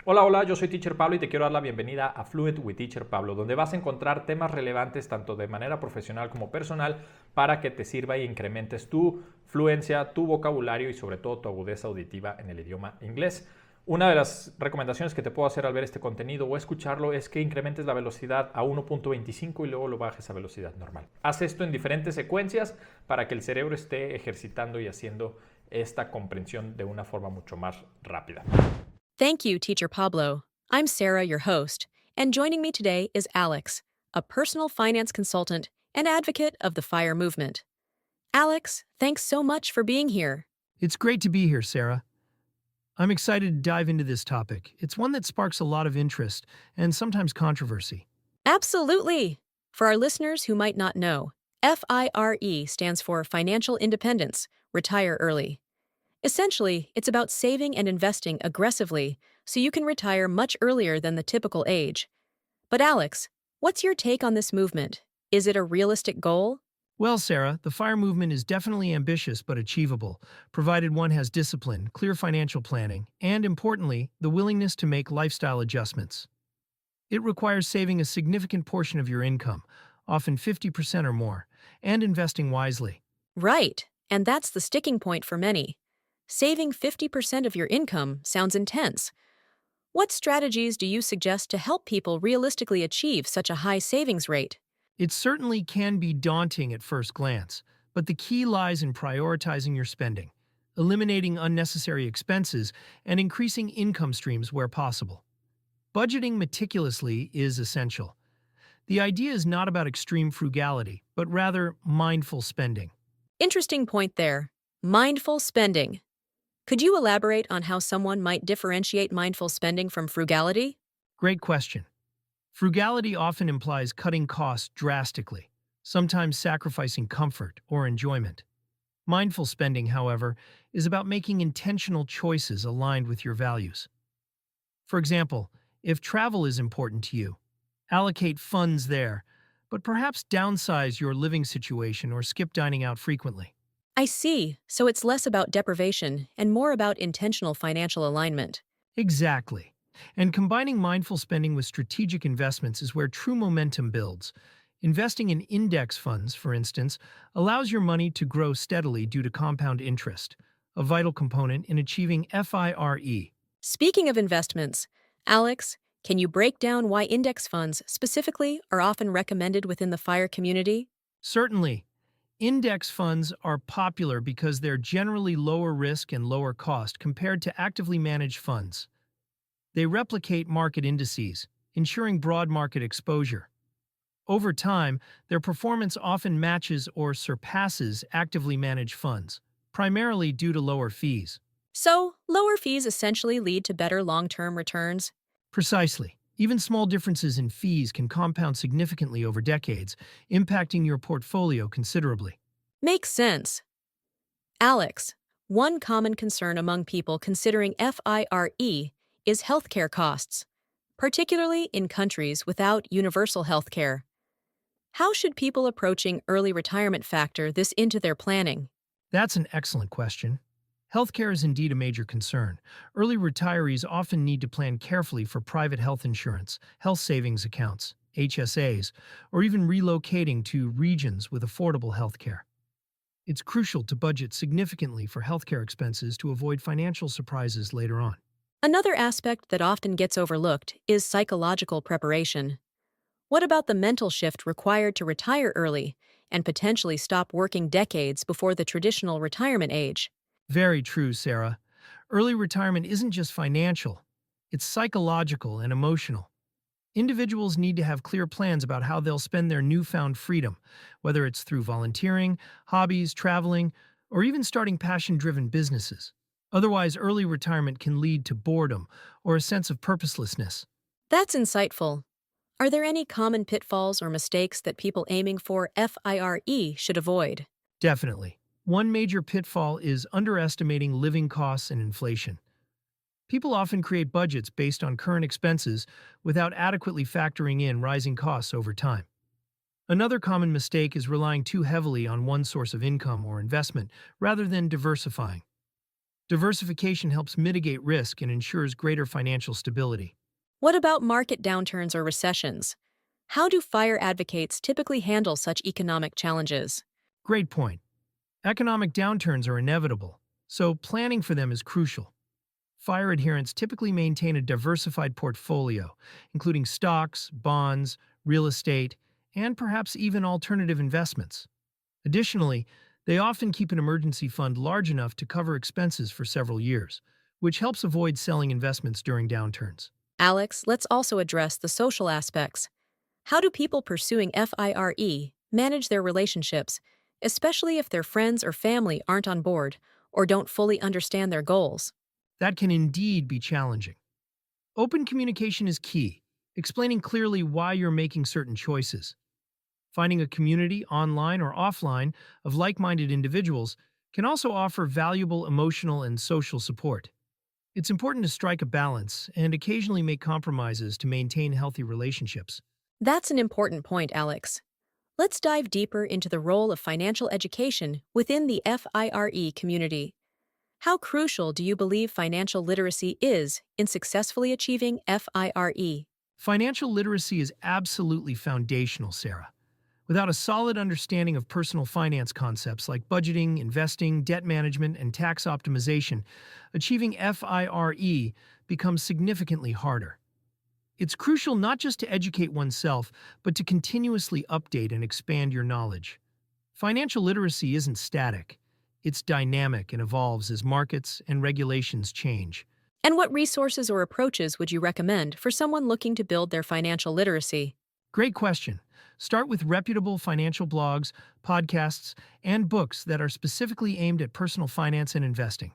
Hola, hola, yo soy Teacher Pablo y te quiero dar la bienvenida a Fluent With Teacher Pablo, donde vas a encontrar temas relevantes tanto de manera profesional como personal para que te sirva y incrementes tu fluencia, tu vocabulario y sobre todo tu agudeza auditiva en el idioma inglés. Una de las recomendaciones que te puedo hacer al ver este contenido o escucharlo es que incrementes la velocidad a 1.25 y luego lo bajes a velocidad normal. Haz esto en diferentes secuencias para que el cerebro esté ejercitando y haciendo esta comprensión de una forma mucho más rápida. Thank you, Teacher Pablo. I'm Sarah, your host, and joining me today is Alex, a personal finance consultant and advocate of the FIRE movement. Alex, thanks so much for being here. It's great to be here, Sarah. I'm excited to dive into this topic. It's one that sparks a lot of interest and sometimes controversy. Absolutely! For our listeners who might not know, FIRE stands for Financial Independence, Retire Early. Essentially, it's about saving and investing aggressively so you can retire much earlier than the typical age. But Alex, what's your take on this movement? Is it a realistic goal? Well, Sarah, the FIRE movement is definitely ambitious but achievable, provided one has discipline, clear financial planning, and, importantly, the willingness to make lifestyle adjustments. It requires saving a significant portion of your income, often 50% or more, and investing wisely. Right, and that's the sticking point for many. Saving 50% of your income sounds intense. What strategies do you suggest to help people realistically achieve such a high savings rate? It certainly can be daunting at first glance, but the key lies in prioritizing your spending, eliminating unnecessary expenses, and increasing income streams where possible. Budgeting meticulously is essential. The idea is not about extreme frugality, but rather mindful spending. Interesting point there. Mindful spending. Could you elaborate on how someone might differentiate mindful spending from frugality? Great question. Frugality often implies cutting costs drastically, sometimes sacrificing comfort or enjoyment. Mindful spending, however, is about making intentional choices aligned with your values. For example, if travel is important to you, allocate funds there, but perhaps downsize your living situation or skip dining out frequently. I see, so it's less about deprivation and more about intentional financial alignment. Exactly. And combining mindful spending with strategic investments is where true momentum builds. Investing in index funds, for instance, allows your money to grow steadily due to compound interest, a vital component in achieving FIRE. Speaking of investments, Alex, can you break down why index funds specifically are often recommended within the FIRE community? Certainly. Index funds are popular because they're generally lower risk and lower cost compared to actively managed funds. They replicate market indices, ensuring broad market exposure. Over time, their performance often matches or surpasses actively managed funds, primarily due to lower fees. So, lower fees essentially lead to better long-term returns? Precisely. Even small differences in fees can compound significantly over decades, impacting your portfolio considerably. Makes sense. Alex, one common concern among people considering FIRE is healthcare costs, particularly in countries without universal healthcare. How should people approaching early retirement factor this into their planning? That's an excellent question. Healthcare is indeed a major concern. Early retirees often need to plan carefully for private health insurance, health savings accounts, HSAs, or even relocating to regions with affordable healthcare. It's crucial to budget significantly for healthcare expenses to avoid financial surprises later on. Another aspect that often gets overlooked is psychological preparation. What about the mental shift required to retire early and potentially stop working decades before the traditional retirement age? Very true, Sarah. Early retirement isn't just financial, it's psychological and emotional. Individuals need to have clear plans about how they'll spend their newfound freedom, whether it's through volunteering, hobbies, traveling, or even starting passion-driven businesses. Otherwise, early retirement can lead to boredom or a sense of purposelessness. That's insightful. Are there any common pitfalls or mistakes that people aiming for FIRE should avoid? Definitely. One major pitfall is underestimating living costs and inflation. People often create budgets based on current expenses without adequately factoring in rising costs over time. Another common mistake is relying too heavily on one source of income or investment rather than diversifying. Diversification helps mitigate risk and ensures greater financial stability. What about market downturns or recessions? How do FIRE advocates typically handle such economic challenges? Great point. Economic downturns are inevitable, so planning for them is crucial. FIRE adherents typically maintain a diversified portfolio, including stocks, bonds, real estate, and perhaps even alternative investments. Additionally, they often keep an emergency fund large enough to cover expenses for several years, which helps avoid selling investments during downturns. Alex, let's also address the social aspects. How do people pursuing FIRE manage their relationships, especially if their friends or family aren't on board or don't fully understand their goals? That can indeed be challenging. Open communication is key, explaining clearly why you're making certain choices. Finding a community, online or offline, of like-minded individuals can also offer valuable emotional and social support. It's important to strike a balance and occasionally make compromises to maintain healthy relationships. That's an important point, Alex. Let's dive deeper into the role of financial education within the FIRE community. How crucial do you believe financial literacy is in successfully achieving FIRE? Financial literacy is absolutely foundational, Sarah. Without a solid understanding of personal finance concepts like budgeting, investing, debt management, and tax optimization, achieving FIRE becomes significantly harder. It's crucial not just to educate oneself, but to continuously update and expand your knowledge. Financial literacy isn't static. It's dynamic and evolves as markets and regulations change. And what resources or approaches would you recommend for someone looking to build their financial literacy? Great question. Start with reputable financial blogs, podcasts, and books that are specifically aimed at personal finance and investing.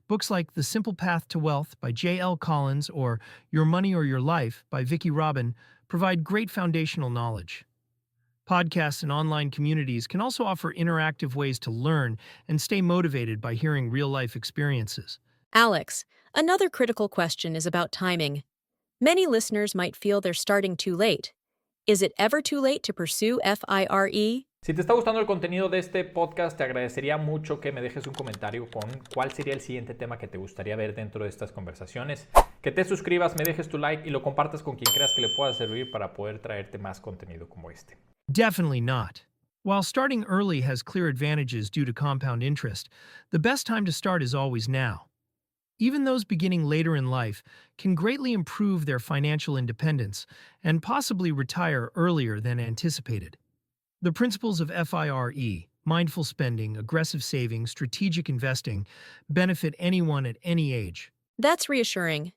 Books like The Simple Path to Wealth by J.L. Collins or Your Money or Your Life by Vicki Robin provide great foundational knowledge. Podcasts and online communities can also offer interactive ways to learn and stay motivated by hearing real-life experiences. Alex, another critical question is about timing. Many listeners might feel they're starting too late. Is it ever too late to pursue FIRE? Si te está gustando el contenido de este podcast, te agradecería mucho que me dejes un comentario con cuál sería el siguiente tema que te gustaría ver dentro de estas conversaciones, que te suscribas, me dejes tu like y lo compartas con quien creas que le pueda servir para poder traerte más contenido como este. Definitely not. While starting early has clear advantages due to compound interest, the best time to start is always now. Even those beginning later in life can greatly improve their financial independence and possibly retire earlier than anticipated. The principles of FIRE, mindful spending, aggressive saving, strategic investing, benefit anyone at any age. That's reassuring.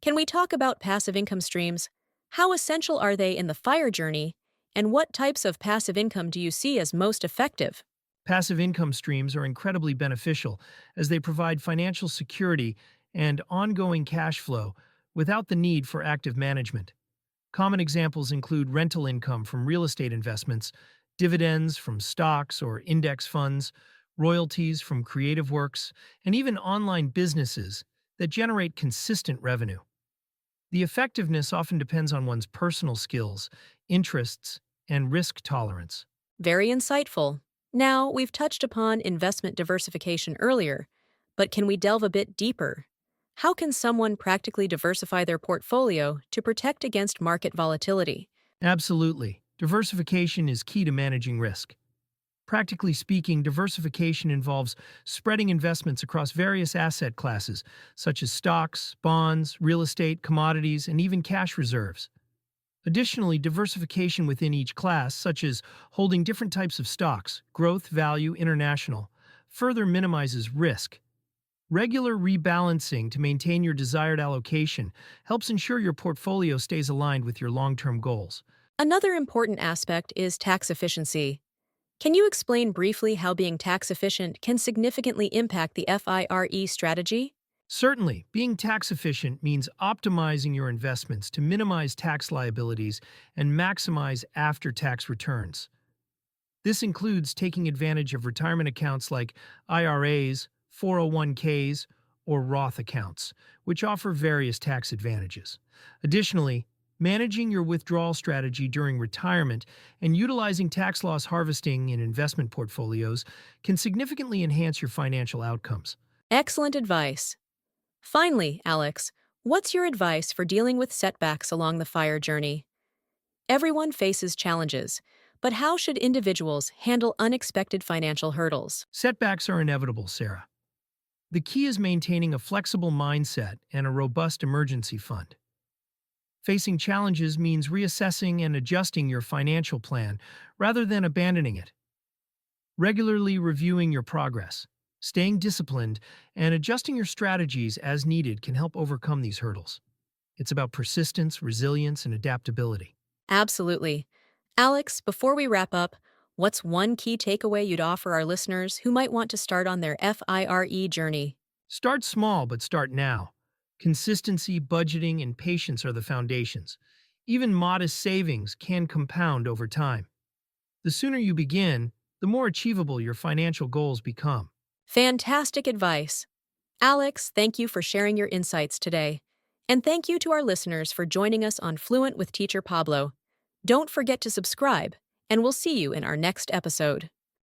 Can we talk about passive income streams? How essential are they in the FIRE journey? And what types of passive income do you see as most effective? Passive income streams are incredibly beneficial as they provide financial security and ongoing cash flow without the need for active management. Common examples include rental income from real estate investments, dividends from stocks or index funds, royalties from creative works, and even online businesses that generate consistent revenue. The effectiveness often depends on one's personal skills, interests, and risk tolerance. Very insightful. Now, we've touched upon investment diversification earlier, but can we delve a bit deeper? How can someone practically diversify their portfolio to protect against market volatility? Absolutely. Diversification is key to managing risk. Practically speaking, diversification involves spreading investments across various asset classes, such as stocks, bonds, real estate, commodities, and even cash reserves. Additionally, diversification within each class, such as holding different types of stocks, growth, value, international, further minimizes risk. Regular rebalancing to maintain your desired allocation helps ensure your portfolio stays aligned with your long-term goals. Another important aspect is tax efficiency. Can you explain briefly how being tax efficient can significantly impact the FIRE strategy? Certainly, being tax efficient means optimizing your investments to minimize tax liabilities and maximize after-tax returns. This includes taking advantage of retirement accounts like IRAs, 401ks, or Roth accounts, which offer various tax advantages. Additionally, managing your withdrawal strategy during retirement and utilizing tax loss harvesting in investment portfolios can significantly enhance your financial outcomes. Excellent advice. Finally, Alex, what's your advice for dealing with setbacks along the FIRE journey? Everyone faces challenges, but how should individuals handle unexpected financial hurdles? Setbacks are inevitable, Sarah. The key is maintaining a flexible mindset and a robust emergency fund. Facing challenges means reassessing and adjusting your financial plan rather than abandoning it. Regularly reviewing your progress, staying disciplined, and adjusting your strategies as needed can help overcome these hurdles. It's about persistence, resilience, and adaptability. Absolutely. Alex, before we wrap up, what's one key takeaway you'd offer our listeners who might want to start on their FIRE journey? Start small, but start now. Consistency, budgeting, and patience are the foundations. Even modest savings can compound over time. The sooner you begin, the more achievable your financial goals become. Fantastic advice. Alex, thank you for sharing your insights today. And thank you to our listeners for joining us on Fluent with Teacher Pablo. Don't forget to subscribe, and we'll see you in our next episode.